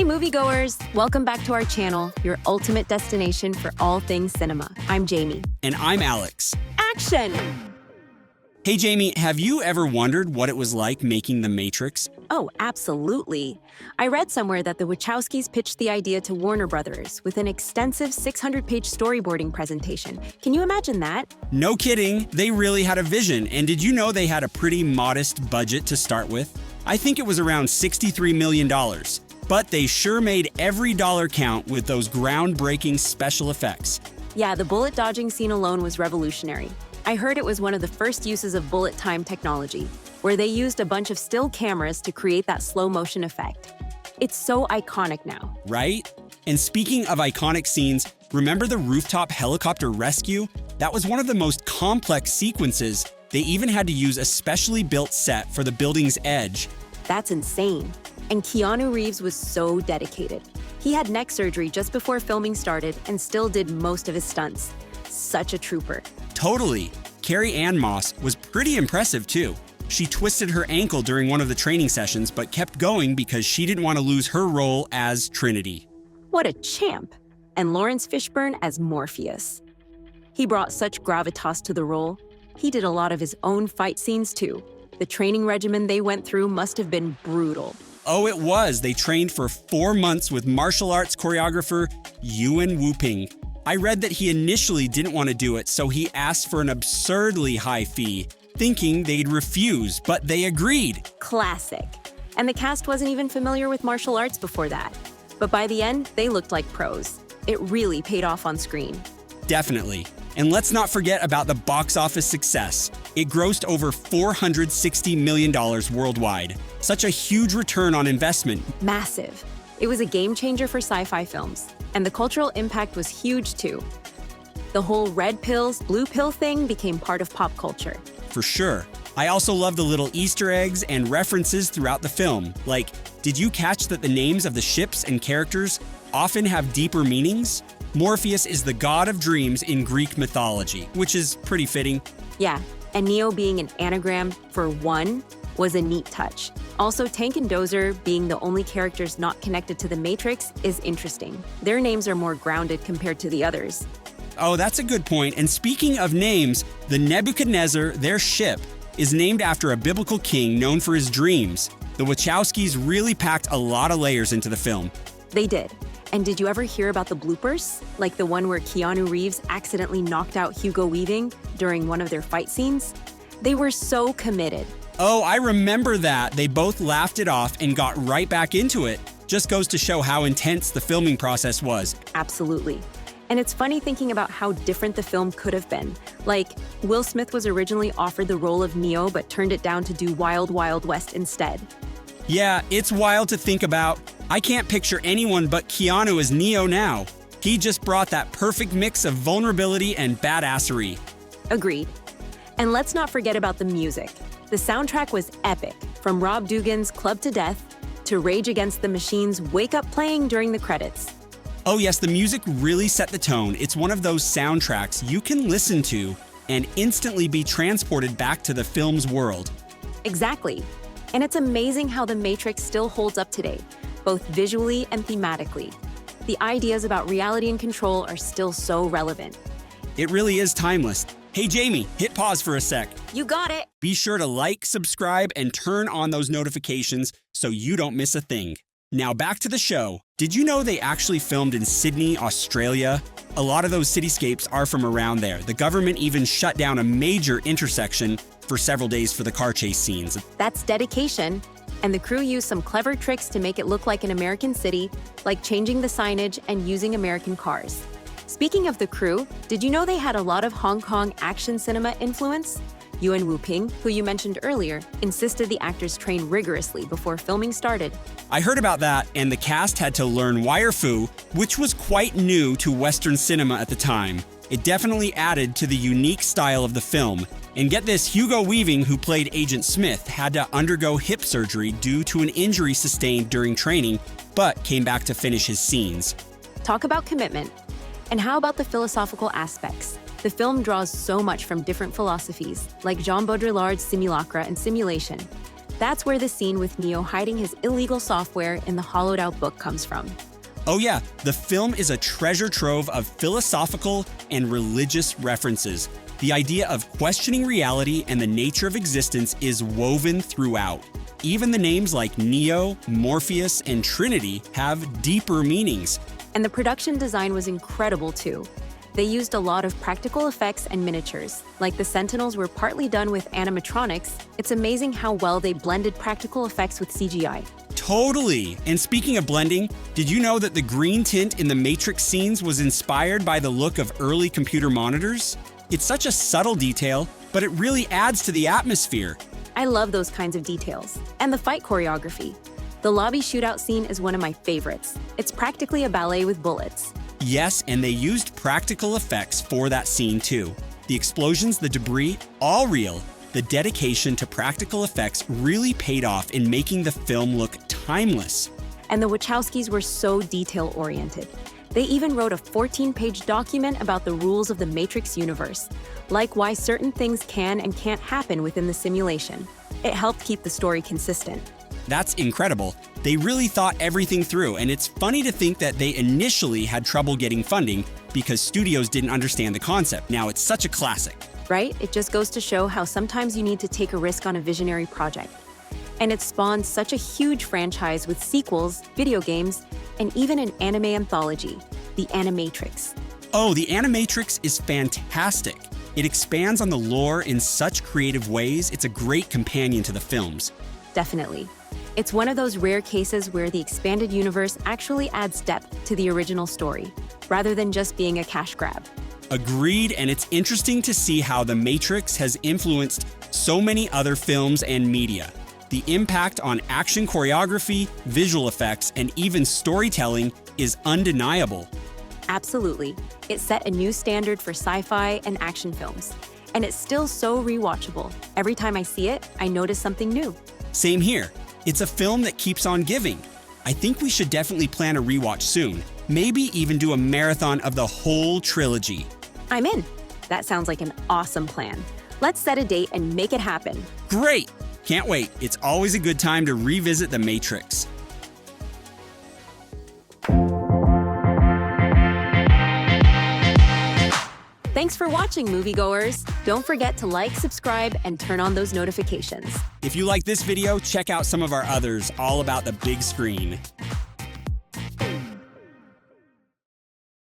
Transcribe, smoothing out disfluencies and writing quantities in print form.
Hey moviegoers! Welcome back to our channel, your ultimate destination for all things cinema. I'm Jamie. And I'm Alex. Action! Hey Jamie, have you ever wondered what it was like making The Matrix? Oh, absolutely. I read somewhere that the Wachowskis pitched the idea to Warner Brothers with an extensive 600-page storyboarding presentation. Can you imagine that? No kidding, they really had a vision, and did you know they had a pretty modest budget to start with? I think it was around $63 million. But they sure made every dollar count with those groundbreaking special effects. Yeah, the bullet dodging scene alone was revolutionary. I heard it was one of the first uses of bullet time technology, where they used a bunch of still cameras to create that slow motion effect. It's so iconic now. Right? And speaking of iconic scenes, remember the rooftop helicopter rescue? That was one of the most complex sequences. They even had to use a specially built set for the building's edge. That's insane. And Keanu Reeves was so dedicated. He had neck surgery just before filming started and still did most of his stunts. Such a trooper. Totally. Carrie-Anne Moss was pretty impressive too. She twisted her ankle during one of the training sessions but kept going because she didn't want to lose her role as Trinity. What a champ. And Lawrence Fishburne as Morpheus. He brought such gravitas to the role. He did a lot of his own fight scenes too. The training regimen they went through must have been brutal. Oh, it was. They trained for 4 months with martial arts choreographer Yuen Wu-ping. I read that he initially didn't want to do it, so he asked for an absurdly high fee, thinking they'd refuse, but they agreed. Classic. And the cast wasn't even familiar with martial arts before that. But by the end, they looked like pros. It really paid off on screen. Definitely. And let's not forget about the box office success. It grossed over $460 million worldwide. Such a huge return on investment. Massive. It was a game changer for sci-fi films. And the cultural impact was huge too. The whole red pills, blue pill thing became part of pop culture. For sure. I also love the little Easter eggs and references throughout the film. Like, did you catch that the names of the ships and characters often have deeper meanings? Morpheus is the god of dreams in Greek mythology, which is pretty fitting. Yeah, and Neo being an anagram for one was a neat touch. Also, Tank and Dozer being the only characters not connected to the Matrix is interesting. Their names are more grounded compared to the others. Oh, that's a good point. And speaking of names, the Nebuchadnezzar, their ship, is named after a biblical king known for his dreams. The Wachowskis really packed a lot of layers into the film. They did. And did you ever hear about the bloopers? Like the one where Keanu Reeves accidentally knocked out Hugo Weaving during one of their fight scenes? They were so committed. Oh, I remember that. They both laughed it off and got right back into it. Just goes to show how intense the filming process was. Absolutely. And it's funny thinking about how different the film could have been. Like, Will Smith was originally offered the role of Neo but turned it down to do Wild Wild West instead. Yeah, it's wild to think about. I can't picture anyone but Keanu as Neo now. He just brought that perfect mix of vulnerability and badassery. Agreed. And let's not forget about the music. The soundtrack was epic, from Rob Dougan's Club to Death to Rage Against the Machine's Wake Up playing during the credits. Oh yes, the music really set the tone. It's one of those soundtracks you can listen to and instantly be transported back to the film's world. Exactly. And it's amazing how The Matrix still holds up today, both visually and thematically. The ideas about reality and control are still so relevant. It really is timeless. Hey Jamie, hit pause for a sec. You got it! Be sure to like, subscribe, and turn on those notifications so you don't miss a thing. Now back to the show. Did you know they actually filmed in Sydney, Australia? A lot of those cityscapes are from around there. The government even shut down a major intersection for several days for the car chase scenes. That's dedication. And the crew used some clever tricks to make it look like an American city, like changing the signage and using American cars. Speaking of the crew, did you know they had a lot of Hong Kong action cinema influence? Yuen Wu-ping, who you mentioned earlier, insisted the actors train rigorously before filming started. I heard about that, and the cast had to learn wire fu, which was quite new to Western cinema at the time. It definitely added to the unique style of the film. And get this, Hugo Weaving, who played Agent Smith, had to undergo hip surgery due to an injury sustained during training, but came back to finish his scenes. Talk about commitment. And how about the philosophical aspects? The film draws so much from different philosophies, like Jean Baudrillard's Simulacra and Simulation. That's where the scene with Neo hiding his illegal software in the hollowed-out book comes from. Oh yeah, the film is a treasure trove of philosophical and religious references. The idea of questioning reality and the nature of existence is woven throughout. Even the names like Neo, Morpheus, and Trinity have deeper meanings. And the production design was incredible too. They used a lot of practical effects and miniatures. Like the Sentinels were partly done with animatronics. It's amazing how well they blended practical effects with CGI. Totally! And speaking of blending, did you know that the green tint in the Matrix scenes was inspired by the look of early computer monitors? It's such a subtle detail, but it really adds to the atmosphere. I love those kinds of details. And the fight choreography. The lobby shootout scene is one of my favorites. It's practically a ballet with bullets. Yes, and they used practical effects for that scene too. The explosions, the debris, all real. The dedication to practical effects really paid off in making the film look timeless. And the Wachowskis were so detail-oriented. They even wrote a 14-page document about the rules of the Matrix universe, like why certain things can and can't happen within the simulation. It helped keep the story consistent. That's incredible. They really thought everything through, and it's funny to think that they initially had trouble getting funding because studios didn't understand the concept. Now it's such a classic. Right? It just goes to show how sometimes you need to take a risk on a visionary project. And it spawned such a huge franchise with sequels, video games, and even an anime anthology, The Animatrix. Oh, The Animatrix is fantastic. It expands on the lore in such creative ways. It's a great companion to the films. Definitely. It's one of those rare cases where the expanded universe actually adds depth to the original story, rather than just being a cash grab. Agreed, and it's interesting to see how The Matrix has influenced so many other films and media. The impact on action choreography, visual effects, and even storytelling is undeniable. Absolutely. It set a new standard for sci-fi and action films. And it's still so rewatchable. Every time I see it, I notice something new. Same here. It's a film that keeps on giving. I think we should definitely plan a rewatch soon. Maybe even do a marathon of the whole trilogy. I'm in. That sounds like an awesome plan. Let's set a date and make it happen. Great! Can't wait. It's always a good time to revisit The Matrix. Thanks for watching, moviegoers. Don't forget to like, subscribe, and turn on those notifications. If you like this video, check out some of our others all about the big screen.